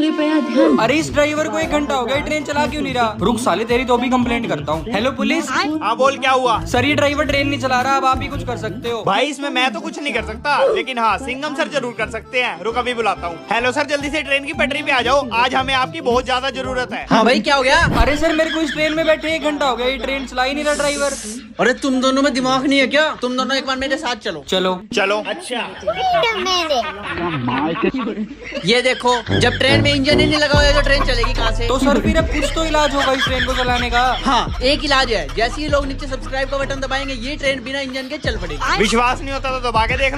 कृपया ध्यान। अरे इस ड्राइवर को 1 घंटा हो गया, ट्रेन चला क्यों नहीं रहा? रुक साले, तेरी तो भी कंप्लेंट करता हूँ। Hello police. हाँ बोल, क्या हुआ? सर ये ड्राइवर ट्रेन नहीं चला रहा, अब आप ही कुछ कर सकते हो। भाई इसमें मैं तो कुछ नहीं कर सकता, लेकिन हाँ सिंघम सर जरूर कर सकते हैं। रुक अभी बुलाता हूँ। हेलो सर, जल्दी से ट्रेन की पटरी पे आ जाओ, आज हमें आपकी बहुत ज्यादा जरूरत है। हाँ भाई क्या हो गया? अरे सर मेरे को इस ट्रेन में बैठे 1 घंटा हो गया, ये ट्रेन चला ही नहीं रहा ड्राइवर। अरे तुम दोनों में दिमाग नहीं है क्या? तुम दोनों एक बार मेरे साथ चलो। चलो चलो। ये देखो, जब ट्रेन में इंजन ही नहीं लगा हुआ है तो ट्रेन चलेगी कहाँ से? तो सर फिर अब कुछ तो इलाज होगा इस ट्रेन को चलाने का। हाँ एक इलाज है, जैसे ही लोग नीचे सब्सक्राइब का बटन दबाएंगे ये ट्रेन बिना इंजन के चल पड़ेगी। विश्वास नहीं होता तो दबा के देख।